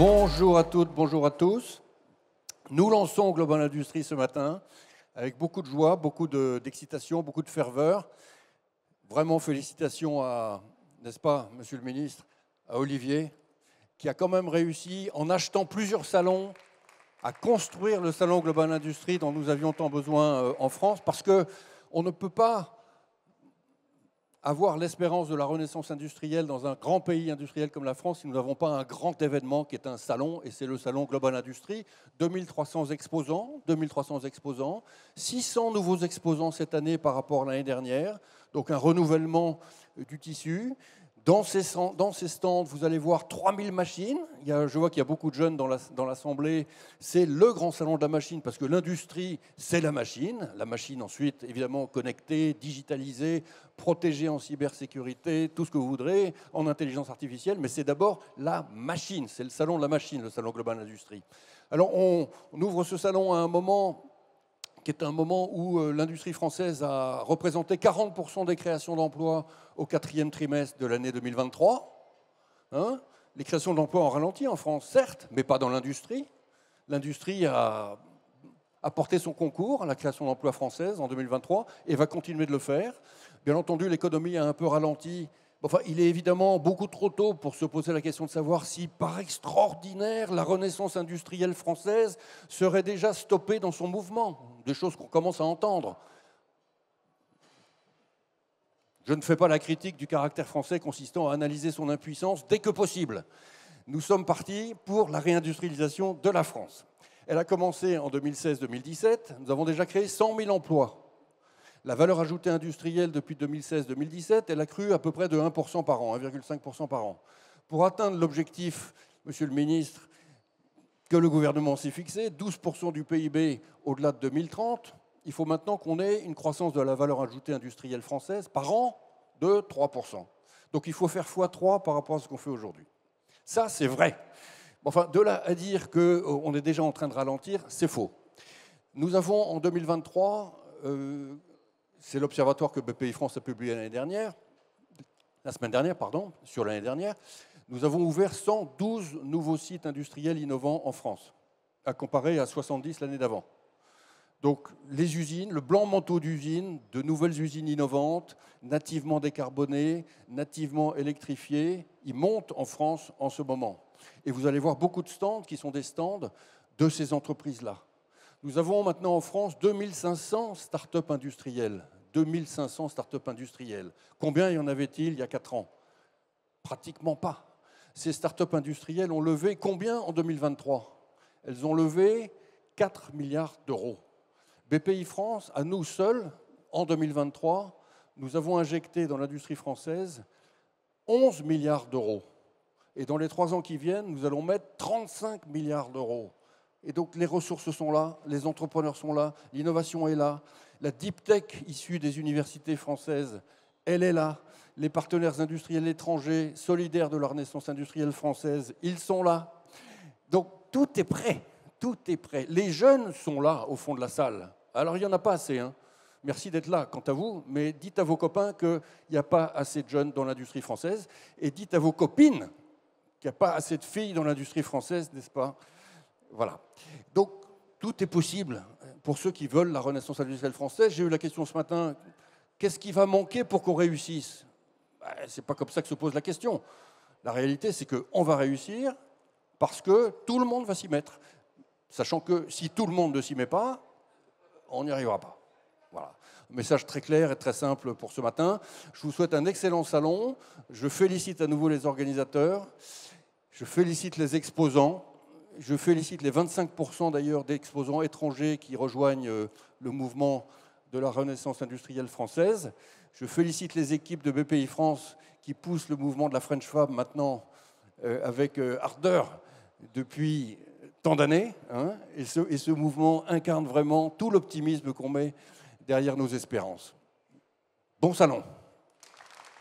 Bonjour à toutes, bonjour à tous. Nous lançons Global Industries ce matin avec beaucoup de joie, beaucoup d'excitation, beaucoup de ferveur. Vraiment félicitations à, n'est-ce pas, Monsieur le Ministre, à Olivier, qui a quand même réussi, en achetant plusieurs salons, à construire le salon Global Industries dont nous avions tant besoin en France, parce qu'on ne peut pas avoir l'espérance de la renaissance industrielle dans un grand pays industriel comme la France si nous n'avons pas un grand événement qui est un salon, et c'est le salon Global Industries. 2300 exposants, 600 nouveaux exposants cette année par rapport à l'année dernière, donc un renouvellement du tissu. Dans ces stands, vous allez voir 3000 machines. Je vois qu'il y a beaucoup de jeunes dans l'Assemblée. C'est le grand salon de la machine, parce que l'industrie, c'est la machine. La machine, ensuite, évidemment, connectée, digitalisée, protégée en cybersécurité, tout ce que vous voudrez, en intelligence artificielle. Mais c'est d'abord la machine. C'est le salon de la machine, le salon Global Industries. Alors, on ouvre ce salon à un moment qui est un moment où l'industrie française a représenté 40% des créations d'emplois au 4e trimestre de l'année 2023. Les créations d'emplois ont ralenti en France, certes, mais pas dans l'industrie. L'industrie a apporté son concours à la création d'emplois française en 2023 et va continuer de le faire. Bien entendu, l'économie a un peu ralenti. Enfin, il est évidemment beaucoup trop tôt pour se poser la question de savoir si, par extraordinaire, la renaissance industrielle française serait déjà stoppée dans son mouvement. Des choses qu'on commence à entendre. Je ne fais pas la critique du caractère français consistant à analyser son impuissance dès que possible. Nous sommes partis pour la réindustrialisation de la France. Elle a commencé en 2016-2017. Nous avons déjà créé 100 000 emplois. La valeur ajoutée industrielle depuis 2016-2017, elle a cru à peu près de 1% par an, 1,5% par an. Pour atteindre l'objectif, Monsieur le Ministre, que le gouvernement s'est fixé, 12% du PIB au-delà de 2030, il faut maintenant qu'on ait une croissance de la valeur ajoutée industrielle française par an de 3%. Donc il faut faire x3 par rapport à ce qu'on fait aujourd'hui. Ça, c'est vrai. Enfin, de là à dire qu'on est déjà en train de ralentir, c'est faux. Nous avons en 2023... c'est l'observatoire que BPI France a publié la semaine dernière, sur l'année dernière. Nous avons ouvert 112 nouveaux sites industriels innovants en France, à comparer à 70 l'année d'avant. Donc les usines, le blanc manteau d'usines, de nouvelles usines innovantes, nativement décarbonées, nativement électrifiées, ils montent en France en ce moment. Et vous allez voir beaucoup de stands qui sont des stands de ces entreprises-là. Nous avons maintenant en France 2500 start-up industrielles. 2500 start-up industrielles. Combien y en avait-il il y a 4 ans? Pratiquement pas. Ces start-up industrielles ont levé combien en 2023? Elles ont levé 4 milliards d'euros. BPI France, à nous seuls, en 2023, nous avons injecté dans l'industrie française 11 milliards d'euros. Et dans les 3 ans qui viennent, nous allons mettre 35 milliards d'euros. Et donc les ressources sont là, les entrepreneurs sont là, l'innovation est là, la deep tech issue des universités françaises, elle est là, les partenaires industriels étrangers solidaires de la renaissance industrielle française, ils sont là. Donc tout est prêt, tout est prêt. Les jeunes sont là au fond de la salle. Alors il n'y en a pas assez, hein. Merci d'être là, quant à vous, mais dites à vos copains qu'il n'y a pas assez de jeunes dans l'industrie française, et dites à vos copines qu'il n'y a pas assez de filles dans l'industrie française, n'est-ce pas? Voilà. Donc, tout est possible pour ceux qui veulent la renaissance industrielle française. J'ai eu la question ce matin, qu'est-ce qui va manquer pour qu'on réussisse? Ce n'est pas comme ça que se pose la question. La réalité, c'est qu'on va réussir parce que tout le monde va s'y mettre. Sachant que si tout le monde ne s'y met pas, on n'y arrivera pas. Voilà. Un message très clair et très simple pour ce matin. Je vous souhaite un excellent salon. Je félicite à nouveau les organisateurs. Je félicite les exposants. Je félicite les 25% d'ailleurs d'exposants étrangers qui rejoignent le mouvement de la renaissance industrielle française. Je félicite les équipes de BPI France qui poussent le mouvement de la French Fab maintenant avec ardeur depuis tant d'années. Et ce mouvement incarne vraiment tout l'optimisme qu'on met derrière nos espérances. Bon salon.